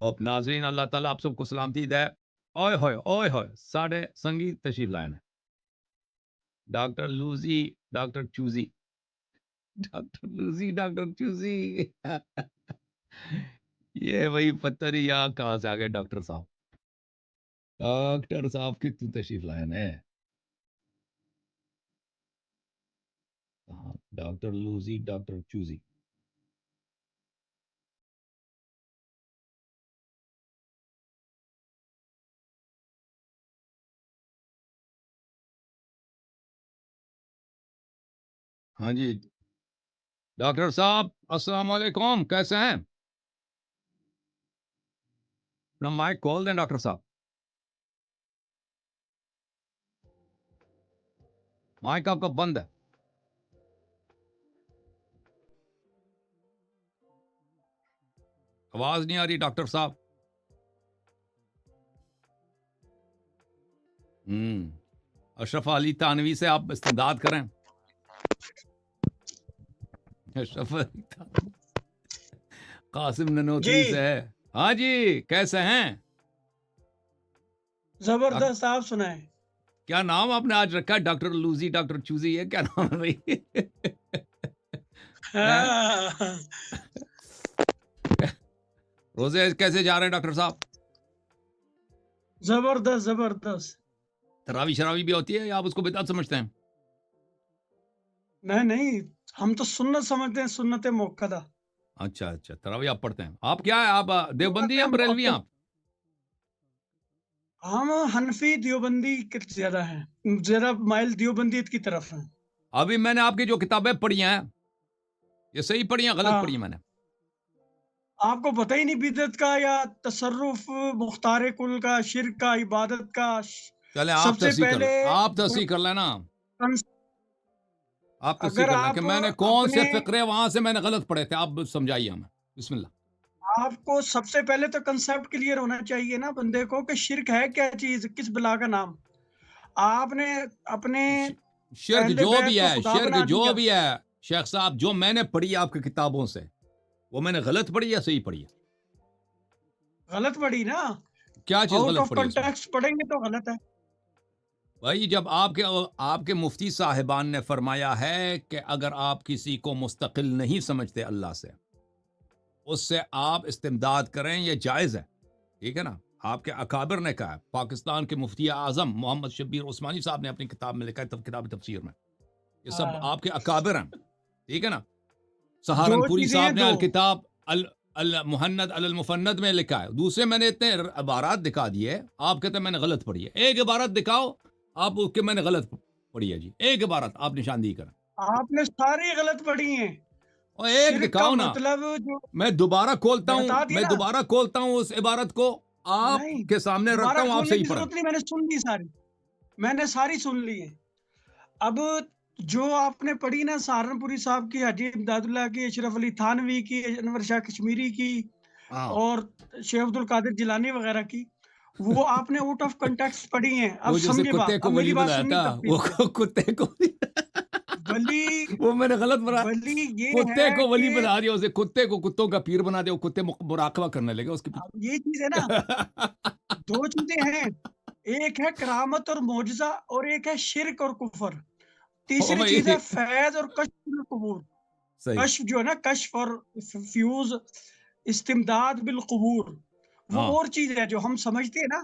اور ناظرین اللہ تعالیٰ آپ سب کو سلامتی دے. اوئے ہوئے ساڑھے سنگی تشریف لائے ہیں ڈاکٹر لوزی ڈاکٹر چوزی ڈاکٹر چوزی یہ وہی پتر ہی یہاں کہاں سے آ گئے ڈاکٹر صاحب کتنی تشریف لائے ہیں ڈاکٹر لوزی ڈاکٹر چوزی. ہاں جی ڈاکٹر صاحب السلام علیکم، کیسے ہیں؟ اپنا مائک کھول دیں ڈاکٹر صاحب، مائک آپ کا بند ہے. آواز نہیں آ رہی ڈاکٹر صاحب. اشرف علی تھانوی سے آپ استمداد کریں. اشرف علی تھانوی قاسم ننوتوی سے ہے. ہاں جی کیسے ہیں؟ زبردست. آپ سنائیں کیا نام آپ نے آج رکھا ہے؟ ڈاکٹر لوزی ڈاکٹر چوزی، یہ کیا نام ہے بھائی؟ روزے کیسے جا رہے ہیں ڈاکٹر صاحب؟ زبردست زبردست. تراوی شراوی بھی ہوتی ہے یا آپ اس کو بدعت سمجھتے ہیں؟ نہیں ہم تو سنت سمجھتے ہیں، سنت موقدہ. اچھا تراوی آپ پڑھتے ہیں. آپ کیا ہے، آپ دیوبندی یا بریلوی ہیں آپ؟ ہم حنفی دیوبندی زیادہ ہیں، زیادہ مائل دیوبندیت کی طرف ہیں. ابھی میں نے آپ کی جو کتابیں پڑھی ہیں یہ صحیح پڑھی ہیں غلط پڑھی ہیں میں نے؟ آپ کو پتہ ہی نہیں بدعت کا یا تصرف، مختار کل کا، شرک کا، عبادت کا. چلے سب سے پہلے آپ تصحیح کر لینا. آپ تصحیح اگر کر لیں کہ آپ میں نے کون سے اپنے فقرے وہاں سے میں نے غلط پڑھے تھے، آپ سمجھائیے ہمیں. بسم اللہ. آپ کو سب سے پہلے تو کنسپٹ کلیئر ہونا چاہیے نا بندے کو کہ شرک ہے کیا چیز، کس بلا کا نام. آپ نے اپنے شرک اہل جو بیت بھی کو ہے، خدا شرک بنا جو دیا. بھی ہے شیخ صاحب، جو میں نے پڑھی آپ کی کتابوں سے وہ میں نے غلط پڑھی یا صحیح پڑھی ہے؟ غلط پڑھی نا. کیا چیز آؤٹ غلط آف پڑھی ہے اس میں؟ کنٹیکسٹ پڑھیں گے تو غلط ہے بھائی جب آپ کے مفتی صاحبان نے فرمایا ہے کہ اگر آپ کسی کو مستقل نہیں سمجھتے اللہ سے، اس سے آپ استمداد کریں، یہ جائز ہے. ٹھیک ہے نا؟ آپ کے اکابر نے کہا ہے. پاکستان کے مفتی اعظم محمد شبیر عثمانی صاحب نے اپنی کتاب میں لکھا ہے، کتاب تفسیر میں، یہ سب آپ کے اکابر ہیں. ٹھیک ہے نا؟ سہارنپوری صاحب نے الکتاب المحند المفند میں لکھا ہے. دوسرے میں نے اتنے عبارات دکھا دیے، آپ کہتے ہیں میں نے غلط پڑھی ہے. ایک عبارت دکھاؤ آپ کہ میں نے غلط پڑھی ہے. جی ایک عبارت آپ نشاندہی کریں. آپ نے ساری غلط پڑھی ہیں. اور ایک شرک کا دکھاؤ نا. مطلب جو میں دوبارہ کھولتا ہوں، بتا میں دیا نا. دوبارہ کھولتا ہوں اس عبارت کو، آپ نہیں کے سامنے رکھتا دوبارہ ہوں، آپ کھولنے صحیح کی پڑھیں. ضرورت نہیں، میں نے سن لی ساری، میں نے ساری سن لی ہے. اب جو آپ نے پڑھی نا سہارنپوری صاحب کی، حاجی امداد اللہ کی، اشرف علی تھانوی کی، انور شاہ کشمیری کی اور شیخ عبد القادر جیلانی وغیرہ کی، وہ آپ نے آؤٹ آف کنٹیکسٹ پڑھی ہیں. اب وہ جیسے سمجھے کتے بات، کو اب ولی میری بات بنایا سنیے تھا، تفصیل وہ سے. کتے کو ولی وہ میں نے غلط بنا، ولی یہ کتے ہے کو ولی کہ بنا دیا اسے. کتے کو کتوں کا پیر بنا دیا، وہ کتے مراقبہ کرنے لگے اس کے اب یہ چیز ہے نا، پیچھے. دو چیزیں ہیں، ایک ہے کرامت اور معجزہ اور ایک ہے شرک اور کفر. تیسری چیز ہے فیض اور کشف بالقبور. صحیح. کشف جو ہے نا، کشف اور فیوز، استمداد بالقبور، وہ اور چیز ہے جو ہم سمجھتے ہیں نا.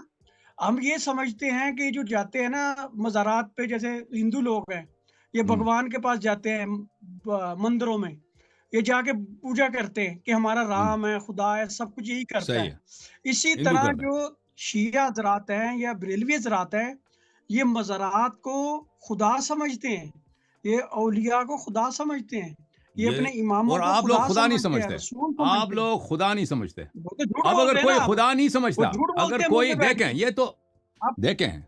ہم یہ سمجھتے ہیں کہ جو جاتے ہیں نا مزارات پہ، جیسے ہندو لوگ ہیں یہ بھگوان کے پاس جاتے ہیں مندروں میں، یہ جا کے پوجا کرتے ہیں کہ ہمارا رام ہے، خدا ہے، سب کچھ یہی کرتا صحیح ہے. ہے، اسی ہندو طرح کرتا ہے. جو شیعہ حضرات ہیں یا بریلوی حضرات ہیں، یہ مزارات کو خدا سمجھتے ہیں، یہ اولیاء کو خدا سمجھتے ہیں، یہ اپنے اماموں اور کو آپ لوگ خدا نہیں سمجھتے ہیں، سمجھتے. رسول آپ سمجھتے ہیں. لوگ خدا نہیں سمجھتے. وہ تو جھوٹ اب اگر بولتے ہیں کوئی نا. خدا نہیں وہ سمجھتا، جھوٹ اگر بولتے ہیں منہ کوئی پہ بیٹھ دیکھیں، کے. یہ تو اب دیکھیں،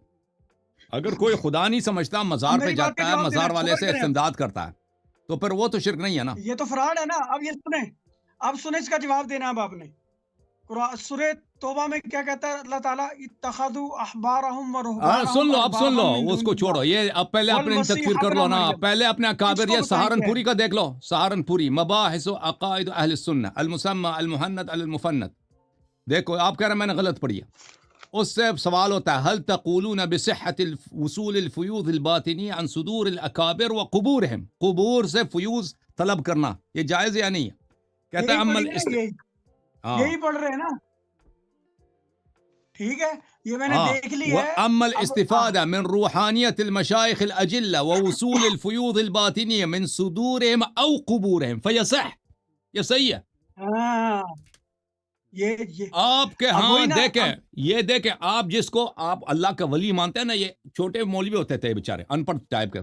اگر کوئی خدا نہیں سمجھتا، مزار پہ میری بات کا جاتا ہے، جواب دینا، مزار والے صبر سے کریں. استمداد کرتا ہے، تو پھر وہ تو شرک نہیں ہے نا. یہ تو فراڈ ہے نا. اب یہ سنیں، اب سنیں اس کا جواب دینا. اب آپ نے سورہ توبہ میں کیا کہتا ہے اللہ تعالیٰ؟ اتخذوا احبارهم سن ورهبانهم لو، اب سن اربابا لو، من اس دون کو چھوڑو. اللہ یہ اب پہلے اپنی تکفیر والمسیح کر ابن لو نا. مریم. پہلے اپنے اس اکابر، کو یہ بتائیں کیا سہارنپوری ہے. کا دیکھ لو. سہارنپوری مباحث و عقائد اہل السنہ المسمى المحند المفند، دیکھو آپ کہہ رہے ہیں میں نے غلط پڑھی ہے. اس سے سوال ہوتا ہے هل تقولون بصحة وصول الفیوض الباطنی عن صدور الاکابر وقبورهم؟ قبور سے فیوز طلب کرنا یہ جائز یا نہیں ہے؟ کہتا ہے یہی عمل پڑھی نا، ہاں یہی پڑھ رہے ہیں نا. ٹھیک ہے، یہ میں نے ہاں دیکھ لی ہے. وأما اب الاستفادة من روحانية المشايخ الأجلة ووصول الفيوض الباطنية من صدورهم أو قبورهم فيصح. یہ صحیح ہے. ہاں یہ آپ کے اب وہی ہاں نا، دیکھیں یہ دیکھیں آپ جس کو آپ اللہ کا ولی مانتے ہیں نا، یہ چھوٹے مولوی ہوتے تھے بیچارے ان پڑھ ٹائپ کے،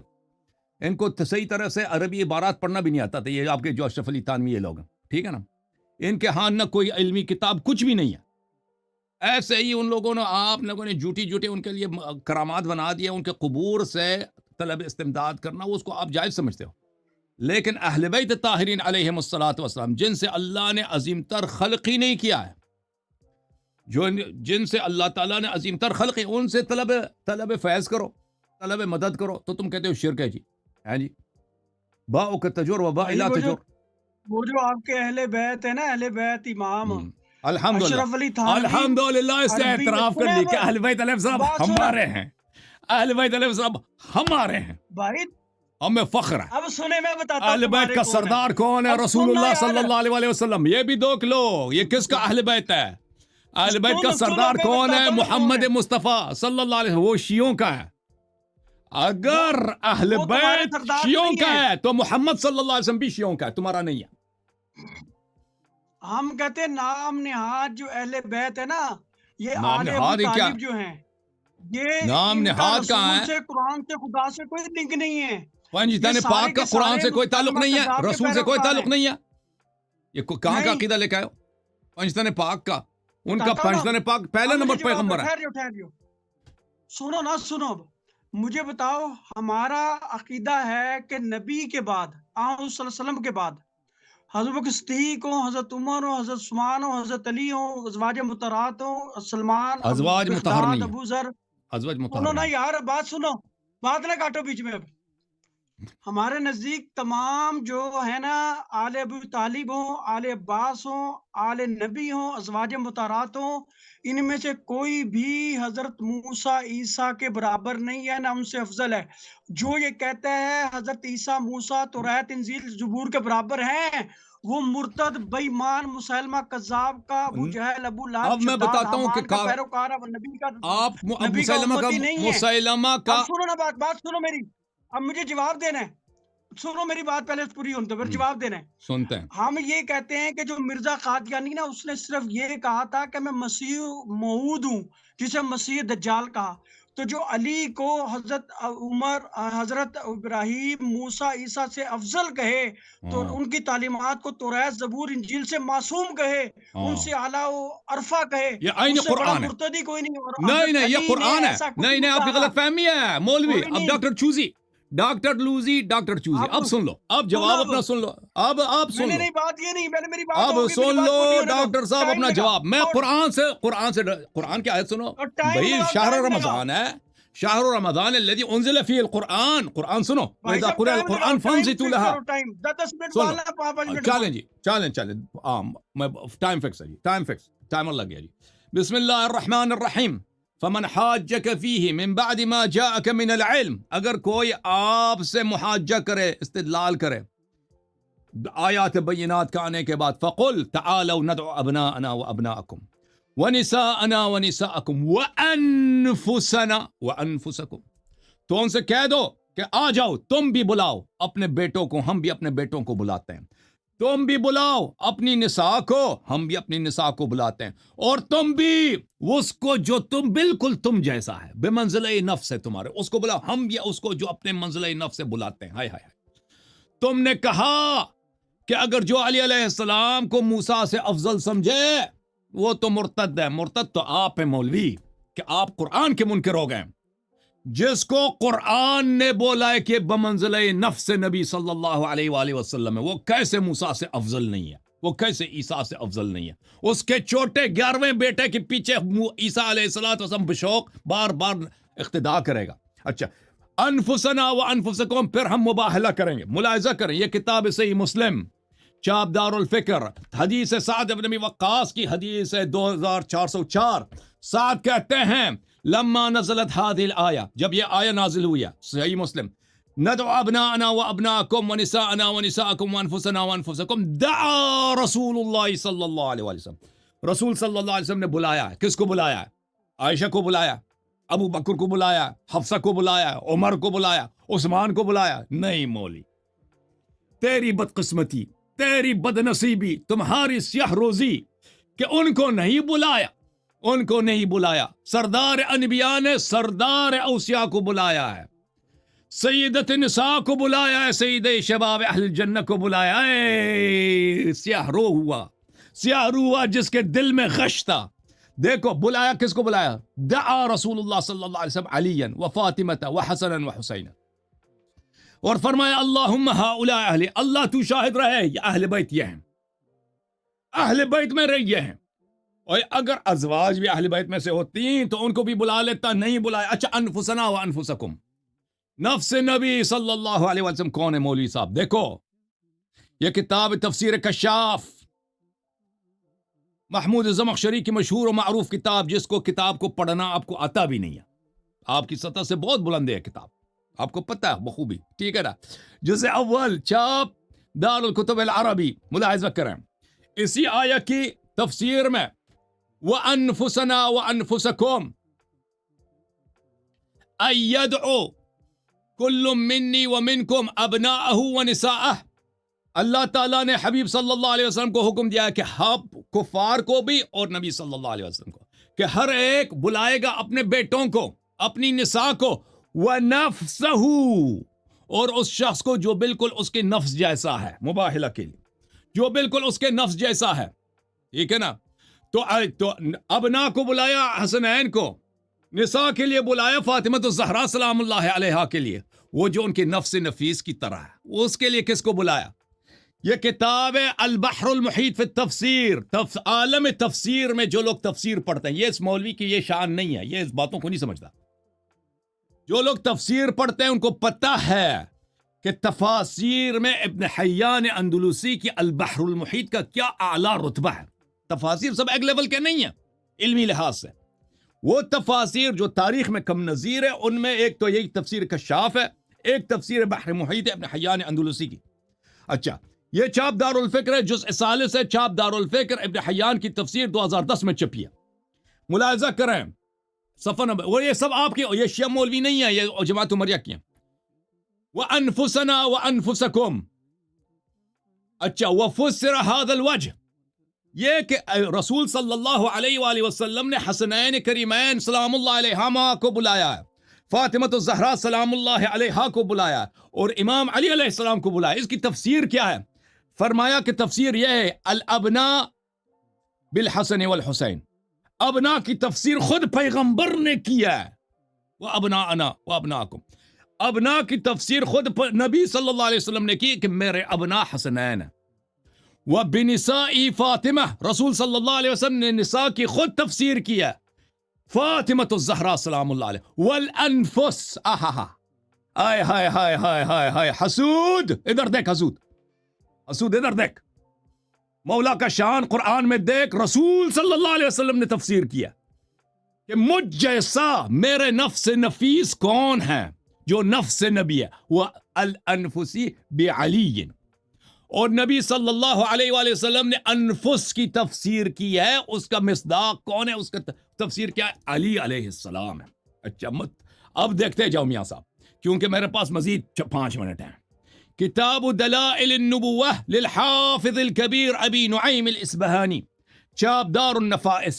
ان کو صحیح طرح سے عربی عبارات پڑھنا بھی نہیں آتا تھا. یہ آپ کے جو اشرف علی تھانوی یہ لوگ ہیں، ٹھیک ہے نا، ان کے ہاں نہ کوئی علمی کتاب کچھ بھی نہیں ہے. ایسے ہی ان لوگوں نے آپ لوگوں نے جھوٹی ان کے لیے کرامات بنا دیا. ان کے قبور سے طلب استمداد کرنا اس کو آپ جائز سمجھتے ہو. لیکن اہل بیت طاہرین علیہم الصلوۃ والسلام جن سے اللہ نے عظیم تر خلق ہی نہیں کیا ہے، جن سے اللہ تعالیٰ نے عظیم تر خلق، ان سے طلب فیض کرو، طلب مدد کرو، تو تم کہتے ہو شرک ہے جی. ہے جی، باؤ کا تجور و با بھائی لا تجور. وہ جو آپ کے اہل بیت ہے نا، اہل بیت امام الحمدللہ اشرف علی تھانوی، الحمدللہ اس سے عربی اعتراف کر لی کہ اہل بیت علیہ السلام بات سنو ہمارے ہیں. اہل بیت علیہ السلام ہمارے ہیں، بھائی. ہمیں فخر ہے. اب سنیں میں بتاتا ہوں اہل بیت تمہارے کا کون ہے. سردار کون ہے؟ اب رسول سننا اللہ یار. صلی اللہ علیہ وسلم. یہ بھی دیکھ لو یہ کس کا اہل بیت ہے. اہل بیت کا سردار میں کون ہے؟ بتاتا ہوں محمد کون ہے. مصطفیٰ صلی اللہ علیہ وسلم. وہ شیعوں کا ہے. اگر اہل وہ تمہارے بیت سردار شیعوں نہیں کا ہیں. ہے تو محمد صلی اللہ علیہ وسلم بھی شیعوں کا ہے، تمہارا نہیں ہے. ہم کہتے ہیں نام نہاد جو اہل بیت ہے نا، یہ نام آل نہاد ابو یہ کیا؟ طالب جو ہیں، یہ نام ان کا نہاد کہاں رسول ہے؟ سے، قرآن سے، خدا سے کوئی لنک نہیں ہے. پنجتن یہ سارے پاک کا کے قرآن سارے سے کوئی تعلق مسلمہ نہیں ہے، کذاب کے رسول سے کوئی پیروکار تعلق ہیں. نہیں ہے. یہ کہاں کا نہیں عقیدہ لے کے آئے ہو؟ پنجتن پاک کا، ان کا بتاتا ہوں نا. پنجتن پاک پہلے اب مجھے نمبر جواب دو، پیغمبر ہے. ٹھہر جاؤ. سنو نا، سنو. اب مجھے بتاؤ، ہمارا عقیدہ ہے کہ نبی کے بعد، آن صلی اللہ علیہ وسلم کے بعد، حضرت بکر صدیق ہوں، حضرت عمر ہوں، حضرت عثمان ہوں، حضرت علی ہوں، ازواج مطہرات ہوں، سلمان، ازواج مطہر مقداد، نہیں ہے، ابو ذر. ازواج سنو مطہر نا نہیں. یار، بات سنو، بات نہ کاٹو بیچ میں. اب ہمارے نزدیک تمام جو ہے نا، آل ابو طالب ہوں، آل عباس ہوں، آل نبی ہوں، ازواج مطہرات ہوں، ان میں سے کوئی بھی حضرت موسیٰ عیسیٰ کے برابر نہیں ہے، نہ ان سے افضل ہے. جو یہ کہتا ہے حضرت عیسیٰ، موسیٰ، توریت، انجیل، زبور کے برابر ہیں، وہ مرتد، بے ایمان، مسلمہ کذاب کا، ابو جہل، ابو لہب، اب میں شداد، بتاتا ہوں کہ حامان کا پیروکار ہے، وہ نبی کا، آپ اب نبی کا مسلمہ کا امتی نہیں ہے. مسلمہ کا اب سنو نا، بات سنو میری. اب مجھے جواب دینا ہے. سنو میری بات پہلے پوری ہونے دو، پھر جواب دینا ہے. سنتے ہیں. ہم یہ کہتے ہیں کہ جو مرزا قادیانی نا، اس نے صرف یہ کہا تھا کہ میں مسیح موعود ہوں، جسے مسیح دجال کہا. تو جو علی کو حضرت عمر، حضرت ابراہیم، موسیٰ، عیسیٰ سے افضل کہے، تو ان کی تعلیمات کو توریت، زبور، انجیل سے معصوم کہے، ان سے اعلیٰ و عرفہ کہے، یہ عین اس سے بڑا قرآن ہے. مرتدی کوئی نہیں. اور نہیں حضرت نہیں، یہ علی نے قرآن ہے. ایسا کچھ نہیں آپ کی کہا. غلط فہمی ہے مولوی. کوئی اب نہیں. ڈاکٹر چوزی، ڈاکٹر چوزی، اب سن لو، اب جواب اپنا سن لو. اب سن لو، نہیں، بات یہ نہیں، پہلے میری بات اب ہوگی، میری سن بات پوری لو ہونے دو. ڈاکٹر صاحب ٹائم اپنا لگا. جواب. میں اور قرآن کی آیت سنو ٹائم بھائی. لگاؤ، شہر ٹائم رمضان ہے، شہر رمضان الذي انزل فيه القرآن. قرآن سنو. بھائی واذا صاحب قرئ ٹائم لگاؤ، القرآن ٹائم فانصتوا فکس لها. کرو. ٹائم 10 منٹ سن بولنا، 5 منٹ لو، بولنا. چلیں میں ٹائم فکس ہے جی، ٹائمر لگ گیا جی. بسم اللہ الرحمن الرحیم. فمن حاجك فيه من بعد ما جاءك من العلم. اگر کوئی آپ سے محاجہ کرے، استدلال کرے آیات بینات کا آنے کے بعد، فقل تعالوا ندعو ابناءنا وابناءکم ونساءنا ونساءکم وانفسنا وانفسکم. تو ان سے کہہ دو کہ آ جاؤ، تم بھی بلاؤ اپنے بیٹوں کو، ہم بھی اپنے بیٹوں کو بلاتے ہیں. تم بھی بلاؤ اپنی نساء کو، ہم بھی اپنی نساء کو بلاتے ہیں. اور تم بھی اس کو جو تم بالکل تم جیسا ہے، بے منزلہ نفس ہے تمہارے، اس کو بلاؤ. ہم بھی اس کو جو اپنے منزلہ نفس سے بلاتے ہیں. ہائے ہائے. تم نے کہا کہ اگر جو علی علیہ السلام کو موسیٰ سے افضل سمجھے وہ تو مرتد ہے. مرتد تو آپ ہیں مولوی، کہ آپ قرآن کے منکر ہو گئے. جس کو قرآن نے بولا ہے کہ بمنزلہ نفس نبی صلی اللہ علیہ وآلہ وسلم ہے، وہ کیسے موسیٰ سے افضل نہیں ہے؟ وہ کیسے عیسیٰ سے افضل نہیں ہے؟ اس کے چھوٹے 11ویں بیٹے کے پیچھے عیسیٰ علیہ السلام بشوق بار بار اقتدا کرے گا. اچھا، انفسنا و انفسکم، پھر ہم مباہلہ کریں گے، ملاحظہ کریں. یہ کتاب صحیح مسلم چاپ دار الفکر حدیث سعد بن ابی وقاص کی حدیث ہے 2404. سعد کہتے ہیں لما نزلت هذه الآیہ، جب یہ آیہ نازل ہوئی ہے، صحیح مسلم، ندعو ابناءنا وابناءکم ونساءنا ونساءکم وانفسنا وانفسکم، دعا رسول اللہ صلی اللہ علیہ وسلم، رسول صلی اللہ علیہ وسلم نے بلایا ہے. کس کو بلایا ہے؟ عائشہ کو بلایا، ابو بکر کو بلایا، حفصہ کو بلایا، عمر کو بلایا، عثمان کو بلایا؟ نہیں مولی، تیری بدقسمتی، تیری بدنصیبی، تمہاری سیاہ روزی کہ ان کو نہیں بلایا، ان کو نہیں بلایا. سردار انبیاء نے سردار اوصیاء کو بلایا ہے، سیدت نساء کو بلایا ہے، سید شباب اہل الجنہ کو بلایا ہے. سیاہ رو ہوا، سیاہ رو ہوا جس کے دل میں غش تھا. دیکھو بلایا، کس کو بلایا؟ دعا رسول اللہ صلی اللہ علیہ وسلم علیاً و فاطمہ و حسنا و حسین، اور فرمایا اللہم ہؤلاء اہل، اللہ تو شاہد رہے یہ اہل بیت یہ ہیں، اہل بیت میں رہے یہ ہیں. اور اگر ازواج بھی اہل بیت میں سے ہوتی تو ان کو بھی بلا لیتا، نہیں بلایا. اچھا انفسنا و انفسکم، نفس نبی صلی اللہ علیہ وسلم کون ہے مولوی صاحب؟ دیکھو یہ کتاب تفسیر کشاف، محمود زمخشری کی مشہور و معروف کتاب، جس کو کتاب کو پڑھنا آپ کو آتا بھی نہیں ہے، آپ کی سطح سے بہت بلند ہے کتاب، آپ کو پتہ ہے بخوبی، ٹھیک ہے نا. جزء اول، چاپ دار الکتب العربی. ملاحظہ کریں اسی آیہ کی تفسیر میں وَأَنفُسَنَا وَأَنفُسَكُمْ أَن يَدْعُوا كُلٌّ مِّنِّي وَمِنْكُمْ أَبْنَاءَهُ وَنِسَاءَهُ. اللہ تعالیٰ نے حبیب صلی اللہ علیہ وسلم کو حکم دیا ہے کہ ہم کفار کو بھی اور نبی صلی اللہ علیہ وسلم کو کہ ہر ایک بلائے گا اپنے بیٹوں کو، اپنی نساء کو، وَنَفْسَهُ، اور اس شخص کو جو بالکل اس کے نفس جیسا ہے، مباہلہ کے لیے، جو بالکل اس کے نفس جیسا ہے، ٹھیک ہے نا. تو ابنا کو بلایا حسنین کو، نساء کے لیے بلایا فاطمہ الزہرا سلام اللہ علیہا کے لیے، وہ جو ان کے نفس نفیس کی طرح ہے، اس کے لیے کس کو بلایا؟ یہ کتاب ہے البحر المحیط فی التفسیر، عالم تفسیر میں جو لوگ تفسیر پڑھتے ہیں، یہ اس مولوی کی یہ شان نہیں ہے، یہ اس باتوں کو نہیں سمجھتا. جو لوگ تفسیر پڑھتے ہیں ان کو پتہ ہے کہ تفاسیر میں ابن حیان اندلسی کی البحر المحیط کا کیا اعلیٰ رتبہ ہے. تفاسیر سب ایک لیول کے نہیں ہیں علمی لحاظ سے، وہ تفاسیر جو تاریخ میں کم نظیر ہے، ان میں ایک تو یہی تفسیر کشاف ہے، ایک تفسیر بحر محیط ہے ابن حیان اندلسی کی. اچھا یہ چاپ دار الفکر ہے، جزء ثالث ہے، چاپ دار الفکر ابن حیان کی تفسیر 2010 میں چھپی ہے. ملاحظہ کریں صفحہ نمبر، وہ یہ سب آپ کی، یہ شیعہ مولوی نہیں ہے، یہ جماعت عمریہ کی ہیں. وَأَنفُسَنَا وَأَنفُسَكُمْ. اچھا وَفُسِّرَ هَذَا الْوَجْهِ، یہ کہ رسول صلی اللہ علیہ وآلہ وسلم نے حسنین کریمین سلام اللہ علیہما کو بلایا ہے، فاطمہ الزہرا سلام اللہ علیہا کو بلایا ہے، اور امام علی علیہ السلام کو بلایا. اس کی تفسیر کیا ہے؟ فرمایا کہ تفسیر یہ ہے الابناء بالحسن والحسین. ابنا کی تفسیر خود پیغمبر نے کیا ہے، وابناءنا وابناءکم. ابنا کی تفسیر خود نبی صلی اللہ علیہ وسلم نے کی کہ میرے ابنا حسنین ہیں. وَبِنِسَاءِ فاطمہ، رسول صلی اللہ علیہ وسلم نے نساء کی خود تفسیر کیا، فاطمہ الزہرا سلام اللہ علیہ. والانفس، آئے ہائے ہائے ہائے ہائے ہائے، حسود ادھر دیکھ، حسود ادھر دیکھ، مولا کا شان قرآن میں دیکھ. رسول صلی اللہ علیہ وسلم نے تفسیر کیا کہ مجھ جیسا میرے نفس نفیس کون ہے، جو نفس نبی ہے، وہ الانفسی بعلی. اور نبی صلی اللہ علیہ وآلہ وسلم نے انفس کی تفسیر کی ہے، اس کا مصداق کون ہے، اس کا تفسیر کیا ہے؟ علی علیہ السلام ہے. اچھا اب دیکھتے جاؤ میاں صاحب، کیونکہ میرے پاس مزید 5 منٹ ہیں. کتاب دلائل النبوہ للحافظ الکبیر ابی نعیم الاسبہانی، چاپ دار النفائس،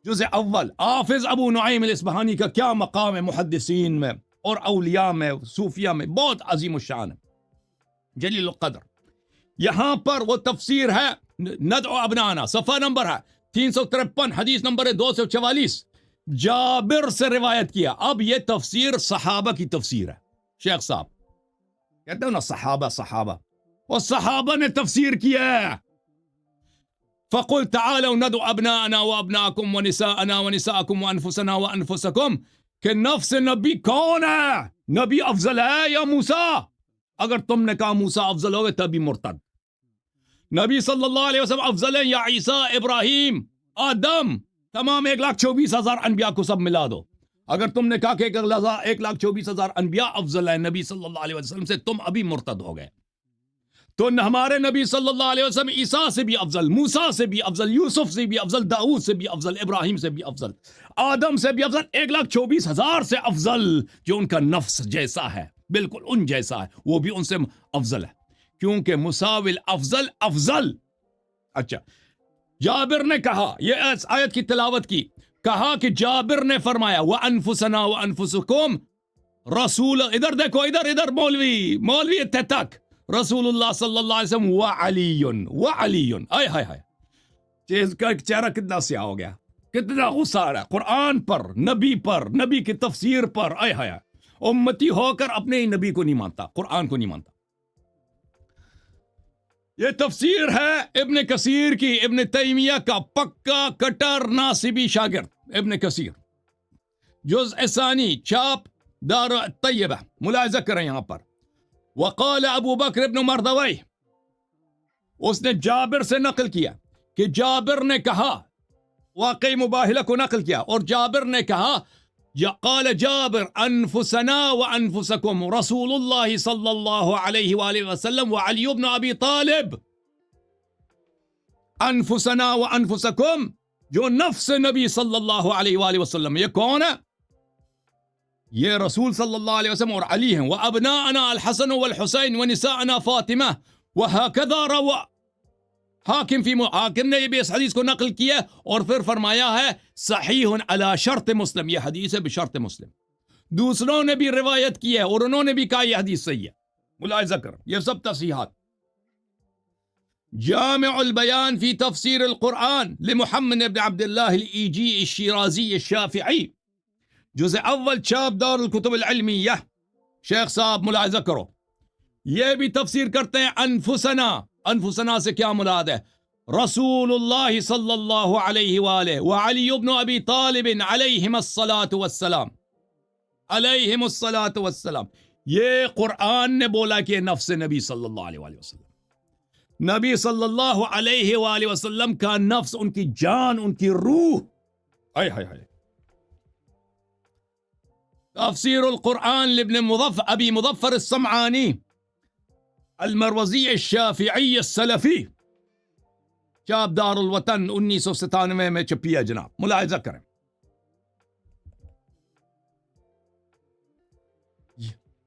جزء اول. حافظ ابو نعیم الاسبہانی کا کیا مقام ہے محدثین میں اور اولیاء میں، صوفیہ میں، بہت عظیم الشان ہے، جلیل القدر. یہاں پر وہ تفسیر ہے ندعو ابنانا، صفحہ نمبر ہے 353، حدیث نمبر ہے 244، جابر سے روایت کیا. اب یہ تفسیر صحابہ کی تفسیر ہے. شیخ صاحب کہتے ہیں نا صحابہ، اور صحابہ نے تفسیر کیا ہے. فَقُلْ تَعَالَوْا نَدْعُ أَبْنَاءَنَا وَأَبْنَاءَكُمْ وَنِسَاءَنَا وَنِسَاءَكُمْ وَأَنفُسَنَا وَأَنفُسَكُمْ، کہ نفس نبی کون ہے؟ نبی افضل ہے یا موسیٰ؟ اگر تم نے کہا موسیٰ افضل ہوگے تبھی مرتد. نبی صلی اللہ علیہ وسلم افضل ہیں یا عیسیٰ، ابراہیم، آدم؟ تمام 1,24,000 انبیاء کو سب ملا دو. اگر تم نے کہا کہ 1,24,000 انبیاء افضل ہیں نبی صلی اللہ علیہ وسلم سے، تم ابھی مرتد ہو گئے. تو ہمارے نبی صلی اللہ علیہ وسلم عیسیٰ سے بھی افضل، موسیٰ سے بھی افضل، یوسف سے بھی افضل، داؤد سے بھی افضل، ابراہیم سے بھی افضل، آدم سے بھی افضل، 1,24,000 سے افضل، جو ان کا نفس جیسا ہے، بالکل ان جیسا ہے، وہ بھی ان سے افضل ہے، کیونکہ مساوی افضل افضل. اچھا، جابر نے کہا، یہ آیت کی تلاوت کی، کہا کہ جابر نے فرمایا وَأَنفُسَنَا وَأَنفُسُكُمْ رسول، ادھر دیکھو، ادھر مولوی تک رسول اللہ صلی اللہ علیہ وسلم وعلی، آئے ہائے ہائے، چیز کا چہرہ کتنا سیاہ ہو گیا، کتنا غصہ آ رہا ہے قرآن پر، نبی کی تفسیر پر. آئے ہائے، امتی ہو کر اپنے ہی نبی کو نہیں مانتا، قرآن کو نہیں مانتا. یہ تفسیر ہے ابن کثیر کی، ابن تیمیہ کا پکا کٹر ناصبی شاگرد ابن کثیر، جزء ثانی، چھاپ دار طیبہ. ملاحظہ کریں یہاں پر، وقال ابو بکر ابن مردوی، اس نے جابر سے نقل کیا کہ جابر نے کہا، واقعی مباہلہ کو نقل کیا، اور جابر نے کہا، قال جابر انفسنا وانفسکم رسول اللہ صلی اللہ علیہ وآلہ وسلم وعلی بن ابی طالب. انفسنا وانفسکم، جو نفس نبی صلی اللہ علیہ وآلہ وسلم، یہ کون ہے؟ یہ رسول صلی اللہ علیہ وسلم اور علی ہیں. وابناءنا الحسن والحسین ونساءنا فاطمہ، وہکذا روا حاکم نے یہ بھی اس حدیث کو نقل کیا اور پھر فرمایا ہے صحیح علی شرط مسلم، یہ حدیث ہے بشرط مسلم. دوسروں نے بھی روایت کی ہے اور انہوں نے بھی کہا یہ حدیث صحیح ہے. ملاحظہ کرو، یہ سب تصحیحات. جامع البیان فی تفسیر القرآن لمحمد بن عبد اللہ الایجی الشیرازی الشافعی، جزء اول، چھاپ دار الکتب العلمیہ. شیخ صاحب ملاحظہ کرو، یہ بھی تفسیر کرتے ہیں انفسنا. انفسنا سے کیا مراد ہے؟ رسول اللہ صلی اللہ علیہ وآلہ وعلی بن ابی طالب علیہم الصلاۃ والسلام، علیہم الصلاۃ والسلام. یہ قرآن نے بولا کہ نفس نبی صلی اللہ علیہ وآلہ وسلم، نبی صلی اللہ علیہ وآلہ وسلم کا نفس، ان کی جان، ان کی روح. ہائے ہائے ہائے. تفسیر القرآن لابن ابی مظفر السمعانی المروزی الشافعی السلفی، چاپ دار الوطن 1997 میں چھپی ہے جناب. ملاحظہ کریں.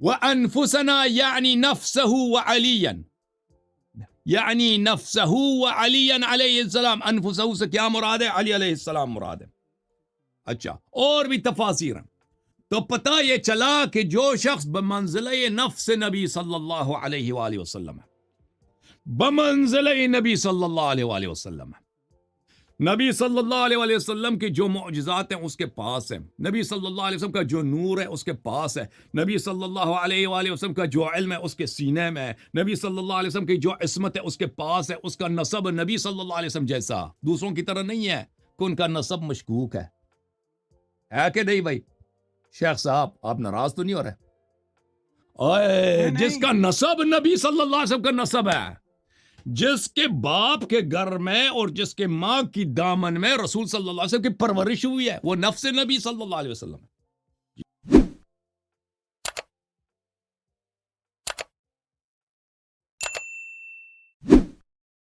وَأَنفُسَنَا یعنی نفسہ وعلیاً، یعنی نفسہ وعلیاً علیہ السلام. انفسہ سے کیا مراد ہے؟ علی علیہ السلام مراد ہے. اچھا، اور بھی تفاسیر ہیں. تو پتہ یہ چلا کہ جو شخص بمنزلہ نفس نبی صلی اللہ علیہ وآلہ وسلم ہے، بمنزلہ نبی صلی اللہ علیہ وآلہ وسلم ہے، نبی صلی اللہ علیہ وآلہ وسلم کی جو معجزات ہیں اس کے پاس ہیں، نبی صلی اللہ علیہ وسلم کا جو نور ہے اس کے پاس ہے، نبی صلی اللہ علیہ وآلہ وسلم کا جو علم ہے اس کے سینے میں ہے، نبی صلی اللہ علیہ وسلم کی جو عصمت ہے اس کے پاس ہے. اس کا نسب نبی صلی اللہ علیہ وسلم جیسا دوسروں کی طرح نہیں ہے کہ ان کا نسب مشکوک ہے کہ نہیں بھائی؟ شیخ صاحب آپ ناراض تو نہیں ہو رہے؟ جس کا نسب نبی صلی اللہ علیہ وسلم کا نسب ہے، جس کے باپ کے گھر میں اور جس کے ماں کی دامن میں رسول صلی اللہ علیہ وسلم کی پرورش ہوئی ہے، وہ نفس نبی صلی اللہ علیہ وسلم ہے.